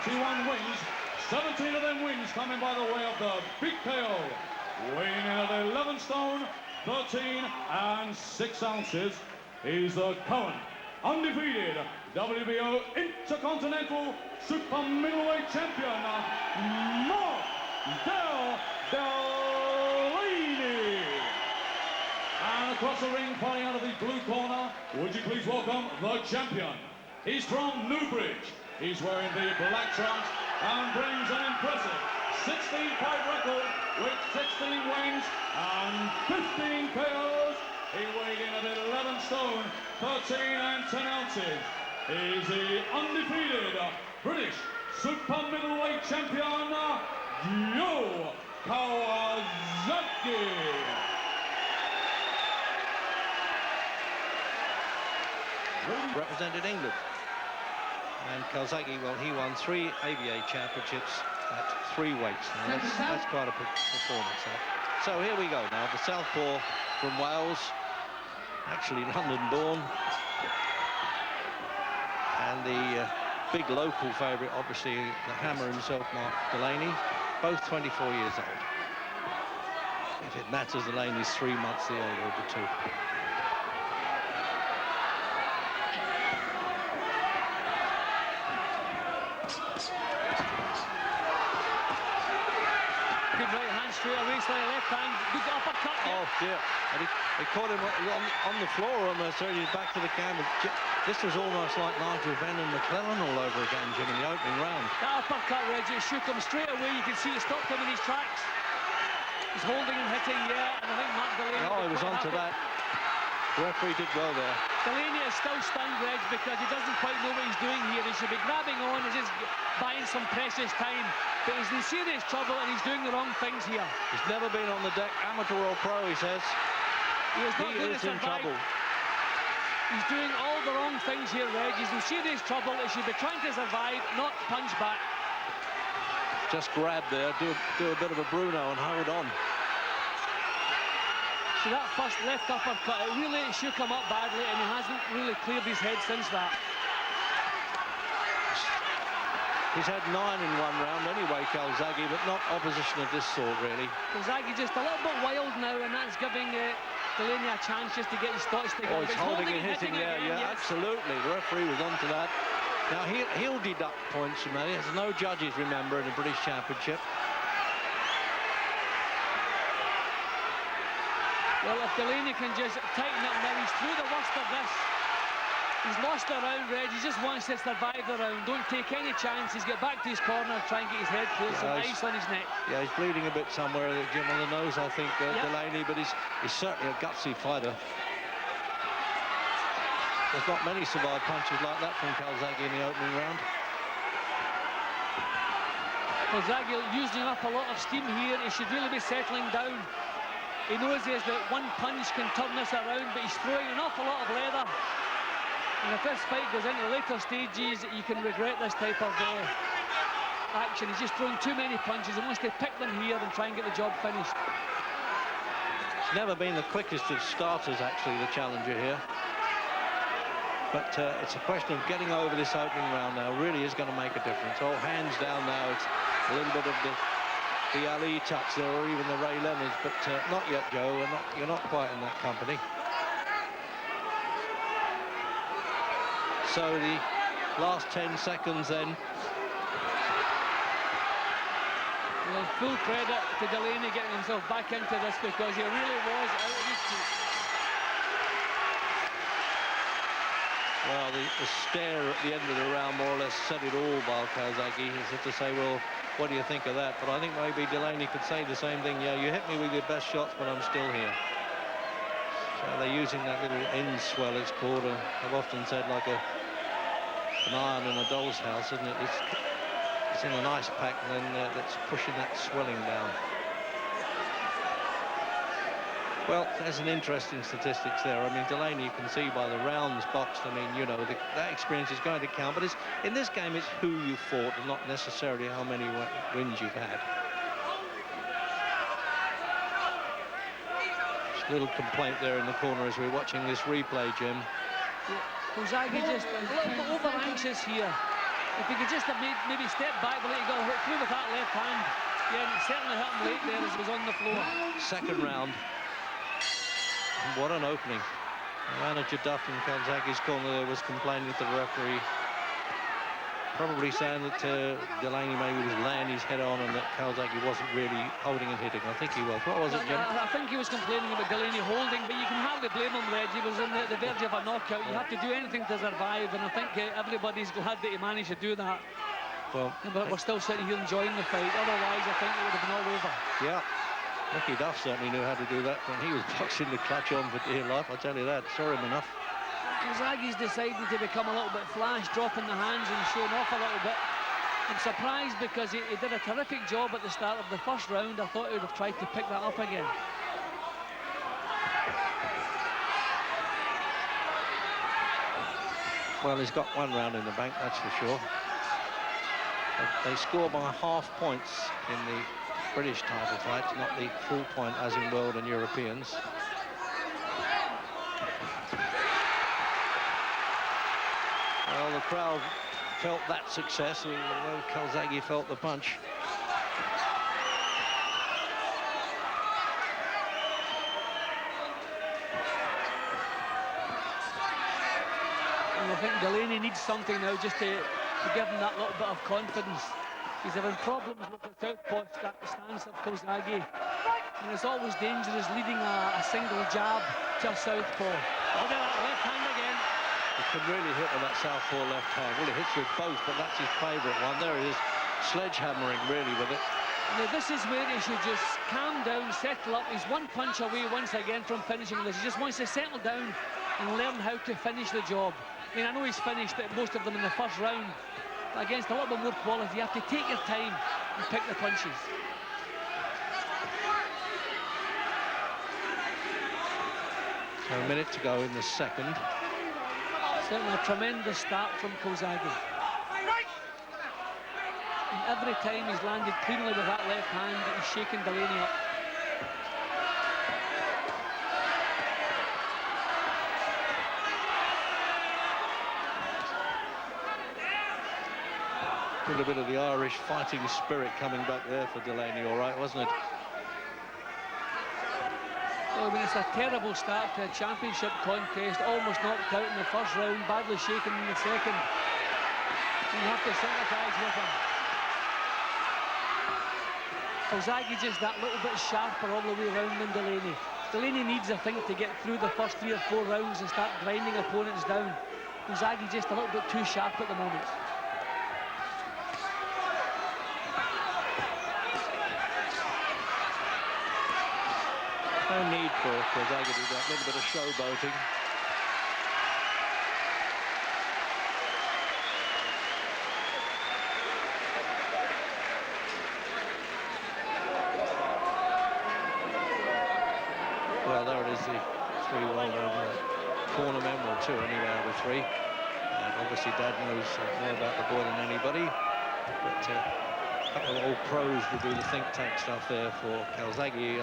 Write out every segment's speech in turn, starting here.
21 wins, 17 of them wins coming by the way of the big KO. Weighing in at 11 stone, 13 and 6 ounces, is the current undefeated WBO Intercontinental Super Middleweight Champion, Delaney. And across the ring, fighting out of the blue corner, would you please welcome the champion. He's from Newbridge. He's wearing the black trunks and brings an impressive 16-fight record with 16 wins and 15 KOs. He weighed in at 11 stone, 13 and 10 ounces. He's the undefeated British Super Middleweight Champion, Calzaghe. Represented England. And Calzaghe, well, he won 3 ABA championships at 3 weights. Now, that's quite a performance. So here we go now. The southpaw from Wales, actually London-born, and the big local favourite, obviously the hammer himself, Mark Delaney, both 24 years old. If it matters, Delaney's 3 months the older of the two. Straight away, slightly left hand, good uppercut. Oh dear, and he caught him on the floor almost, so he's back to the camera. This was almost like Nigel Benn and McClellan all over again, Jim, in the opening round. That uppercut, Reggie, shook him straight away. You can see it stopped him in his tracks. He's holding and hitting, yeah, and I think Mark Delaney... Oh, he was onto that. The referee did well there. Delaney is still stunned, Reg, because he doesn't quite know what he's doing here. He should be grabbing on, he's just buying some precious time. But he's in serious trouble and he's doing the wrong things here. He's never been on the deck, amateur or pro, he says. He is not going to in survive. trouble. He's doing all the wrong things here, Reg. He's in serious trouble. He should be trying to survive, not punch back. Just grab there, do a bit of a Bruno and hold on. So that first left uppercut, it really shook him up badly, and he hasn't really cleared his head since that. He's had 9 in 1 round anyway, Calzaghe, but not opposition of this sort, really. Calzaghe just a little bit wild now, and that's giving Delaney a chance just to get his thoughts together. Oh, he's holding and hitting there, again, yeah, yes. Absolutely. The referee was onto that. Now, he'll deduct points from that. There's no judges, remember, in the British Championship. Well, if Delaney can just tighten up now, he's through the worst of this. He's lost the round, Reg. He just wants to survive the round. Don't take any chances. Get back to his corner, try and get his head clear, some ice on his neck. Yeah, he's bleeding a bit somewhere, Jim, on the nose, I think, Delaney, but he's certainly a gutsy fighter. There's not many survived punches like that from Calzaghe in the opening round. Calzaghe using up a lot of steam here. He should really be settling down. He knows that one punch can turn this around, but he's throwing an awful lot of leather. And if this fight goes into later stages, you can regret this type of action. He's just throwing too many punches. He wants to pick them here and try and get the job finished. It's never been the quickest of starters, actually, the challenger here. But it's a question of getting over this opening round now. Really is going to make a difference. Oh, hands down now. It's a little bit of the Ali touch there, or even the Ray Leonards, but not yet, Joe. You're not quite in that company. So the last 10 seconds then. Well, full credit to Delaney getting himself back into this, because he really was out of his seat. Well, the stare at the end of the round more or less said it all by Calzaghe. He said to say, well, what do you think of that? But I think maybe Delaney could say the same thing. Yeah, you hit me with your best shots, but I'm still here. So they're using that little end swell, it's called. I've often said like an iron in a doll's house, isn't it? It's in an ice pack, and then that's pushing that swelling down. Well, there's an interesting statistics there. I mean, Delaney, you can see by the rounds boxed, I mean, you know, that experience is going to count. But in this game, it's who you fought and not necessarily how many wins you've had. Just a little complaint there in the corner as we're watching this replay, Jim. Calzaghe just a little bit over-anxious here. If he could just have maybe step back, but let you go through with that left hand. Yeah, it certainly hit him late there as he was on the floor. Second round. And what an opening. Manager Duff in Calzaghe's corner there was complaining to the referee, probably saying that Delaney maybe was laying his head on and that Calzaghe wasn't really holding and hitting. I think he was. What was it, Jim? I think he was complaining about Delaney holding, but you can hardly blame him, Reg. He was on the verge of a knockout. You have to do anything to survive, and I think everybody's glad that he managed to do that. Well, but we're still sitting here enjoying the fight. Otherwise, I think it would have been all over. Yeah. Mickey Duff certainly knew how to do that when he was boxing the clutch on for dear life, I'll tell you that. Saw him enough. Calzaghe's deciding to become a little bit flash, dropping the hands and showing off a little bit. I'm surprised because he did a terrific job at the start of the first round. I thought he would have tried to pick that up again. Well, he's got one round in the bank, that's for sure. They score by half points in the British title fights, not the full point as in world and Europeans. Well, the crowd felt that success, although Calzaghe felt the punch. And I think Delaney needs something now just to give him that little bit of confidence. He's having problems with the southpaw stance of Calzaghe. And it's always dangerous leading a single jab to a southpaw. Look at that left hand again. He can really hit with that southpaw left hand. Well, he hits with both, but that's his favourite one. There it is, sledgehammering really with it. Now, this is where he should just calm down, settle up. He's one punch away once again from finishing this. He just wants to settle down and learn how to finish the job. I mean, I know he's finished most of them in the first round. Against a little bit more quality, you have to take your time and pick the punches. So a minute to go in the second. Certainly a tremendous start from Calzaghe. And every time he's landed cleanly with that left hand, he's shaking Delaney up. A bit of the Irish fighting spirit coming back there for Delaney, all right, wasn't it? Well, I mean, it's a terrible start to a championship contest, almost knocked out in the first round, badly shaken in the second. And you have to sympathise with him. Calzaghe just that little bit sharper all the way around than Delaney. Delaney needs, I think, to get through the first 3 or 4 rounds and start grinding opponents down. Calzaghe just a little bit too sharp at the moment. No need for Calzaghe to do that little bit of showboating. Well, there it is, the 3 well-known cornermen, or 2 anyway out of 3. And obviously Dad knows more about the boy than anybody. But a couple of old pros will do the think tank stuff there for Calzaghe.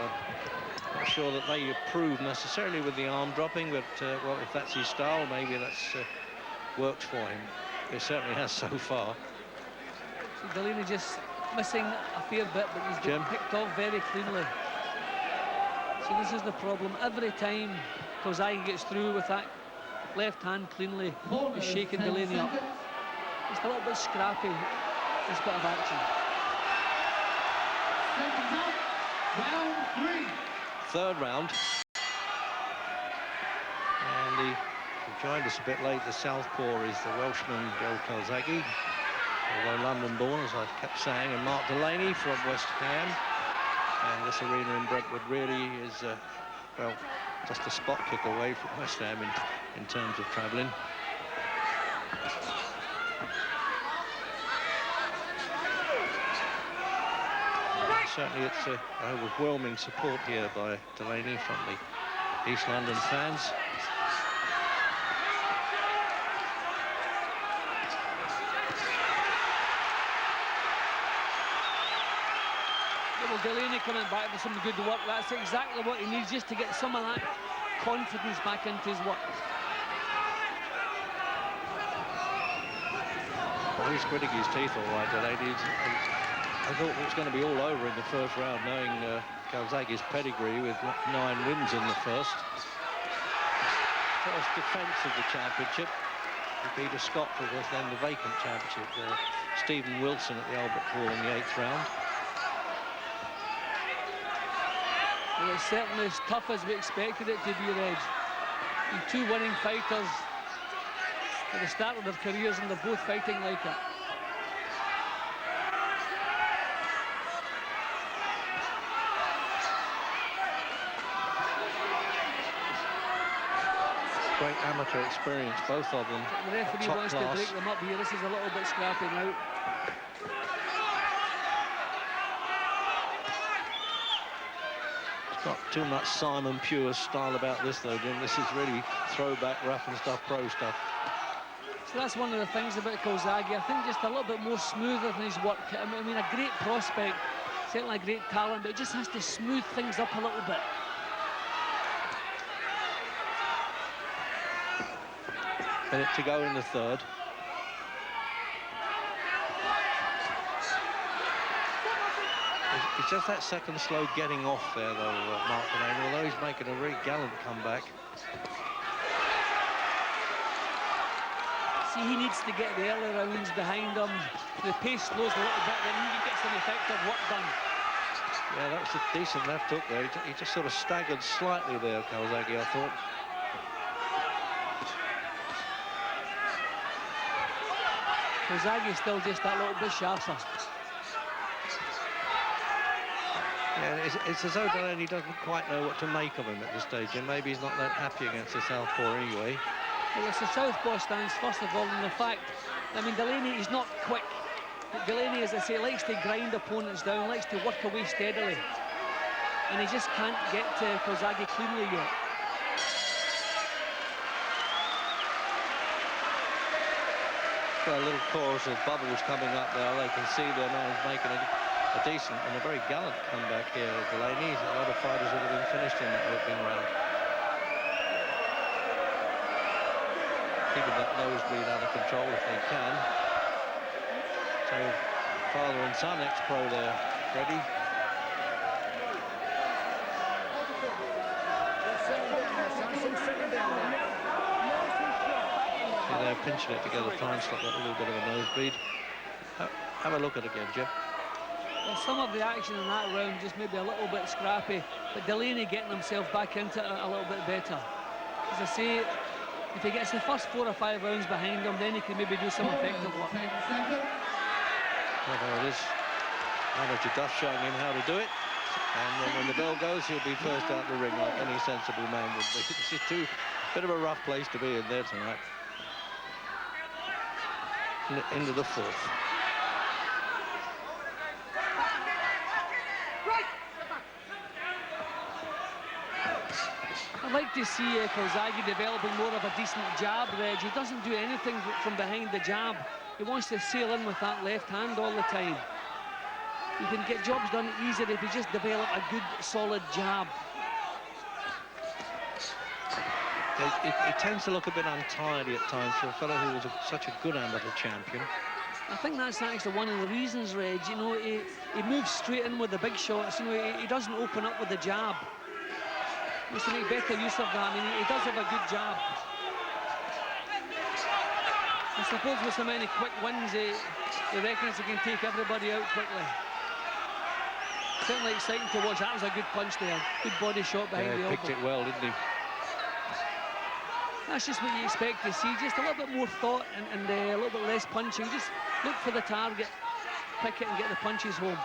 Not sure that they approve necessarily with the arm dropping, but well, if that's his style, maybe that's worked for him. It certainly has so far. So Delaney just missing a fair bit, but he's getting picked off very cleanly. So this is the problem. Every time Calzaghe gets through with that left hand cleanly, he's shaking Delaney up. It's a little bit scrappy, this bit of action. Round 3. Third round. And he joined us a bit late. The southpaw is the Welshman Joe Calzaghe, although London-born, as I kept saying, and Mark Delaney from West Ham. And this arena in Brentwood really is, well, just a spot kick away from West Ham in terms of travelling. Certainly it's an overwhelming support here by Delaney from the East London fans. Well, Delaney coming back with some good work. That's exactly what he needs, just to get some of that confidence back into his work. Well, he's gritting his teeth all right, Delaney. I thought it was going to be all over in the first round, knowing Calzaghe's pedigree with 9 wins in the first defence of the championship. He beat a Scot for then the vacant championship, Stephen Wilson at the Albert Hall in the 8th round. Well, it's certainly as tough as we expected it to be, Reg. And 2 winning fighters at the start of their careers, and they're both fighting like it. Great amateur experience, both of them. The referee wants to break them up here. This is a little bit scrappy now. It's not too much Simon Pure style about this, though, Jim. This is really throwback, rough and stuff, pro stuff. So that's one of the things about Calzaghe. I think just a little bit more smoother than his work. I mean, a great prospect, certainly a great talent, but it just has to smooth things up a little bit. Minute to go in the third. It's just that second slow getting off there, though, Mark Delaney, although he's making a very gallant comeback. See, he needs to get the early rounds behind him. The pace slows a little bit, then he can get some effective work done. Yeah, that was a decent left hook there. He just sort of staggered slightly there, Calzaghe, I thought. Calzaghe's still just that little bit sharper. Yeah, it's as though Delaney doesn't quite know what to make of him at this stage, and maybe he's not that happy against the southpaw anyway. Well, it's the southpaw stance, first of all, and the fact, I mean, Delaney is not quick. But Delaney, as I say, likes to grind opponents down, likes to work away steadily. And he just can't get to Calzaghe cleanly yet. Got a little chorus of bubbles coming up there. They can see their man's making a decent and a very gallant comeback here, Delaney. A lot of fighters would have been finished in that opening round. Keeping that nosebleed under control if they can. So, father and son, ex-pro there, Freddie. Yeah, they're pinching it together, trying to stop that little bit of a nosebleed. Have a look at it again, Jim. Well, some of the action in that round just maybe a little bit scrappy, but Delaney getting himself back into it a little bit better. As I say, if he gets the first 4 or 5 rounds behind him, then he can maybe do some effective work. Well, there it is. Manager Duff showing him how to do it. And then when the bell goes, he'll be first out the ring like any sensible man would be. This is a bit of a rough place to be in there tonight. Into the fourth. I'd like to see Calzaghe developing more of a decent jab, Reg. He doesn't do anything from behind the jab. He wants to sail in with that left hand all the time. He can get jobs done easier if he just develop a good, solid jab. He tends to look a bit untidy at times for a fellow who was such a good amateur champion. I think that's actually one of the reasons, Reg. You know, he moves straight in with the big shots. You know, he doesn't open up with the jab. He needs to make better use of that. I mean, he does have a good jab. I suppose with so many quick wins, he reckons he can take everybody out quickly. Certainly exciting to watch. That was a good punch there. Good body shot behind the elbow. He picked it well, didn't he? That's just what you expect to see. Just a little bit more thought and a little bit less punching. Just look for the target, pick it and get the punches home.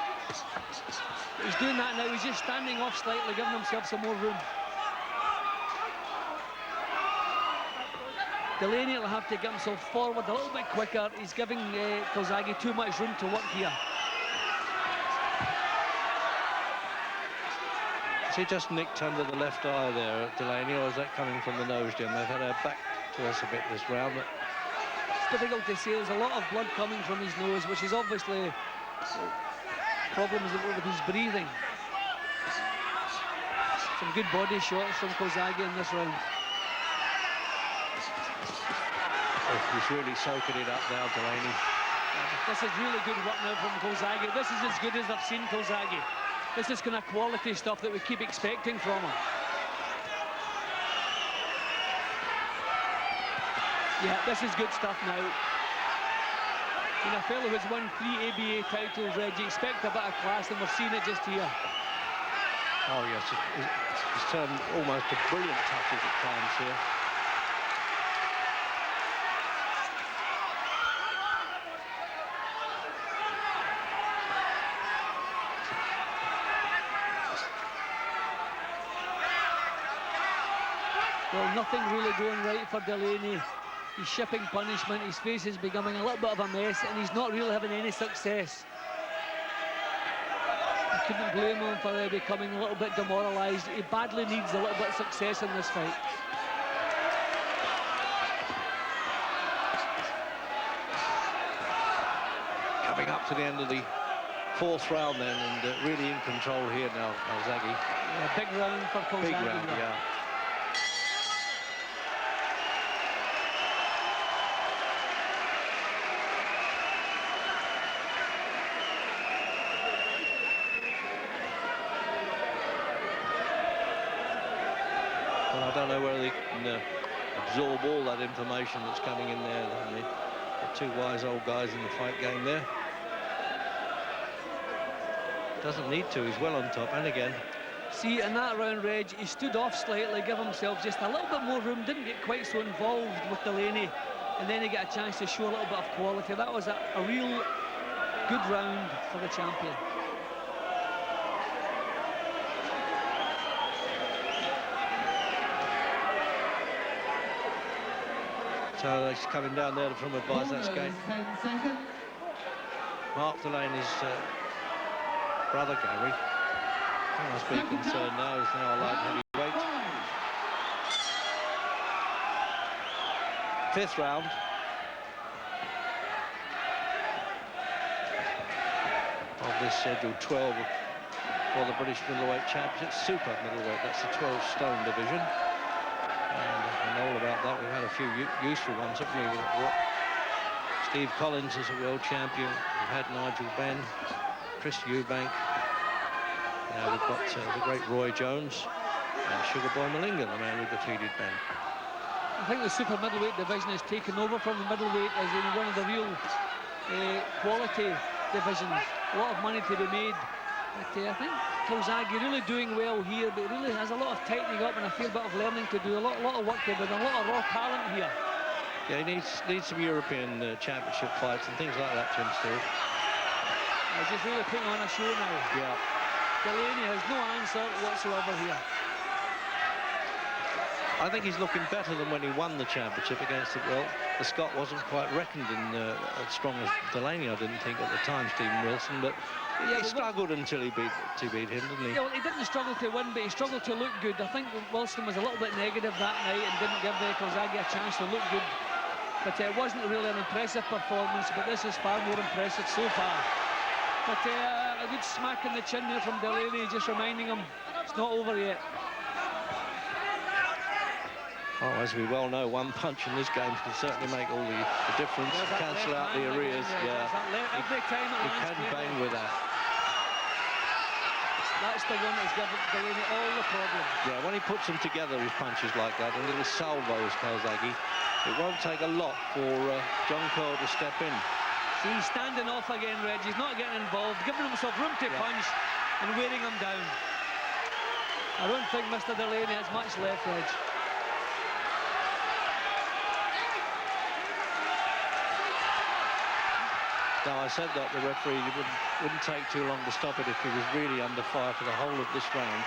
He's doing that now. He's just standing off slightly, giving himself some more room. Delaney will have to get himself forward a little bit quicker. He's giving Calzaghe too much room to work here. Is he just nicked under the left eye there, Delaney, or is that coming from the nose, Jim? They've had our back to us a bit this round. But it's difficult to say. There's a lot of blood coming from his nose, which is obviously problems with his breathing. Some good body shots from Calzaghe in this round. He's really soaking it up now, Delaney. This is really good work now from Calzaghe. This is as good as I've seen Calzaghe. This is kind of quality stuff that we keep expecting from him. Yeah, this is good stuff now. And a fellow who's won 3 ABA titles, Reg, you expect a bit of class, and we're seeing it just here. Oh, yes, it's turned almost to brilliant touches at times here. Well, nothing really going right for Delaney. He's shipping punishment, his face is becoming a little bit of a mess, and he's not really having any success. I couldn't blame him for becoming a little bit demoralised. He badly needs a little bit of success in this fight. Coming up to the end of the 4th round then, and really in control here now, Calzaghe. Yeah, big round for Calzaghe. Big round, yeah. I don't know whether they can absorb all that information that's coming in there. The 2 wise old guys in the fight game there. Doesn't need to, he's well on top, and again. See, in that round, Reg, he stood off slightly, gave himself just a little bit more room, didn't get quite so involved with Delaney, and then he got a chance to show a little bit of quality. That was a real good round for the champion. So he's coming down there from advise that's game. Mark Delaney's brother, Gary. He must be concerned now. He's now a light heavyweight. 5th round. Of this schedule 12 for the British Middleweight Championship. Super Middleweight, that's the 12-stone division. And all about that, we've had a few useful ones, haven't we? Steve Collins is a world champion. We've had Nigel Benn, Chris Eubank. Now we've got the great Roy Jones and Sugar Boy Malinga, the man who defeated Benn. I think the super middleweight division has taken over from the middleweight as in one of the real quality divisions. A lot of money to be made. But I think Calzaghe really doing well here, but really has a lot of tightening up and a fair bit of learning to do. A lot of work to do, a lot of raw talent here. Yeah, he needs some European championship fights and things like that, Jim, still. He's just really putting on a show now. Yeah. Delaney has no answer whatsoever here. I think he's looking better than when he won the championship against the Scot wasn't quite reckoned in as strong as Delaney, I didn't think at the time, Stephen Wilson, but he struggled until he beat him, didn't he? Yeah, well, he didn't struggle to win, but he struggled to look good. I think Wilson was a little bit negative that night and didn't give Calzaghe a chance to look good. But it wasn't really an impressive performance, but this is far more impressive so far. But a good smack in the chin there from Delaney, just reminding him it's not over yet. Oh, as we well know, one punch in this game can certainly make all the difference, cancel out the arrears. Yeah, every time he can bang with that. That's the one that's given Delaney all the problems. Yeah, when he puts them together, his punches like that, and little salvos, Calzaghe, it won't take a lot for John Cole to step in. See, he's standing off again, Reg. He's not getting involved, giving himself room to punch and wearing him down. I don't think Mr. Delaney has much left, Reg. Now, I said that the referee wouldn't take too long to stop it if he was really under fire for the whole of this round.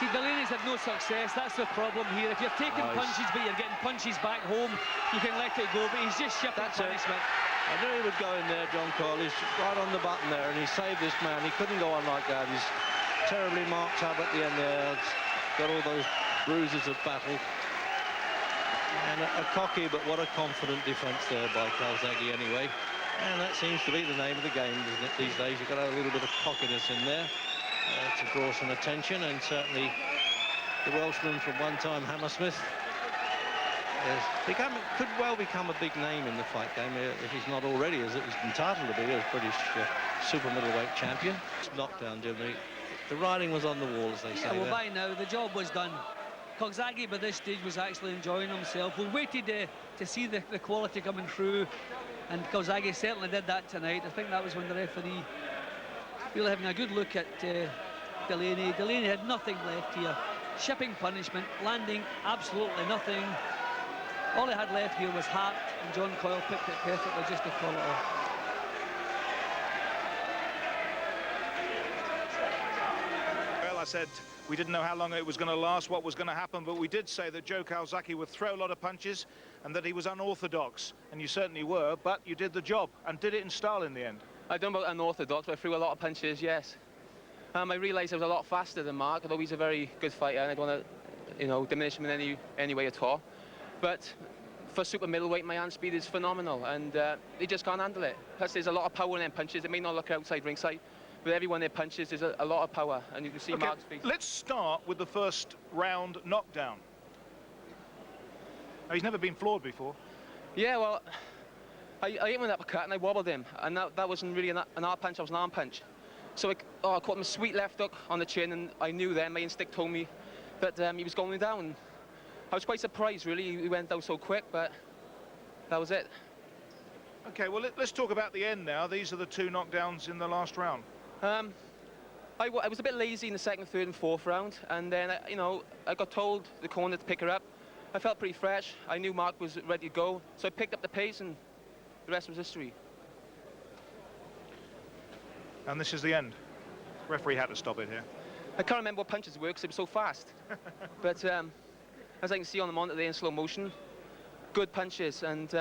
See, Delaney's had no success. That's the problem here. If you're taking punches, but you're getting punches back home, you can let it go. But he's just shipping punishment. I knew he would go in there, John Cole. He's right on the button there, and he saved this man. He couldn't go on like that. He's terribly marked up at the end there. Got all those bruises of battle. And a cocky, but what a confident defence there by Calzaghe anyway. And that seems to be the name of the game, isn't it, these days? You've got a little bit of cockiness in there to draw some attention, and certainly the Welshman from one time, Hammersmith, could well become a big name in the fight game if he's not already, as he's entitled to be as British super middleweight champion. Knockdown, Jimmy. The writing was on the wall, as they say. Well, by now the job was done. Calzaghe by this stage was actually enjoying himself. We waited to see the quality coming through, and Calzaghe certainly did that tonight. I think that was when the referee really having a good look at Delaney. Delaney had nothing left here. Shipping punishment, landing absolutely nothing. All he had left here was heart, and John Coyle picked it perfectly just to call it off. Well, I said we didn't know how long it was going to last, what was going to happen, but we did say that Joe Calzaghe would throw a lot of punches and that he was unorthodox, and you certainly were, but you did the job and did it in style in the end. I don't know about unorthodox, but I threw a lot of punches, yes. I realised I was a lot faster than Mark, although he's a very good fighter, and I don't want to, diminish him in any way at all. But for super middleweight, my hand speed is phenomenal, and they just can't handle it. Plus, there's a lot of power in them punches. It may not look outside ringside, but every one of their punches is a lot of power, and you can see Mark's speed. Let's start with the first round knockdown. Now, he's never been floored before. Yeah, well, I hit him with an uppercut, and I wobbled him, and that wasn't really an hard punch, that was an arm punch. So I caught him a sweet left hook on the chin, and I knew then, my instinct told me that he was going down. I was quite surprised, really. He went down so quick, but that was it. Okay, well, let's talk about the end now. These are the two knockdowns in the last round. I was a bit lazy in the second, third, and fourth round, and then, I got told the corner to pick her up. I felt pretty fresh. I knew Mark was ready to go, so I picked up the pace, and the rest was history. And this is the end. The referee had to stop it here. I can't remember what punches were because it was so fast. But as I can see on the monitor there in slow motion, good punches, and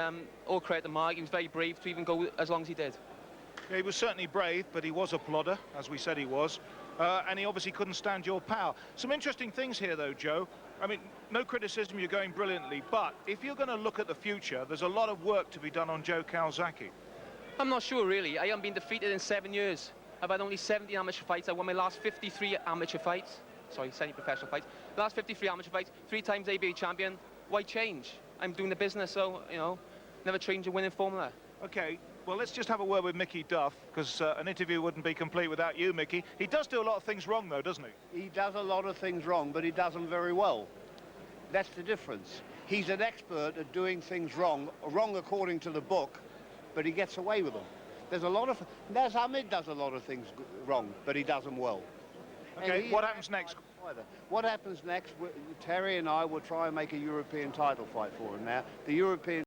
all credit to Mark. He was very brave to even go as long as he did. Yeah, he was certainly brave, but he was a plodder, as we said he was. And he obviously couldn't stand your power. Some interesting things here, though, Joe. I mean, no criticism, you're going brilliantly, but if you're going to look at the future, there's a lot of work to be done on Joe Calzaghe. I'm not sure, really. I haven't been defeated in 7 years. I've had only 70 amateur fights. I won my last 53 amateur fights. Sorry, semi-professional fights. The last 53 amateur fights, 3 times ABA champion. Why change? I'm doing the business, so, never change a winning formula. Okay, well, let's just have a word with Mickey Duff, because an interview wouldn't be complete without you, Mickey. He does do a lot of things wrong, though, doesn't he? He does a lot of things wrong, but he does them very well. That's the difference. He's an expert at doing things wrong according to the book, but he gets away with them. There's a lot of... Naz Hamid does a lot of things wrong, but he does them well. Okay, what happens next? What happens next, Terry and I will try and make a European title fight for him now. The European...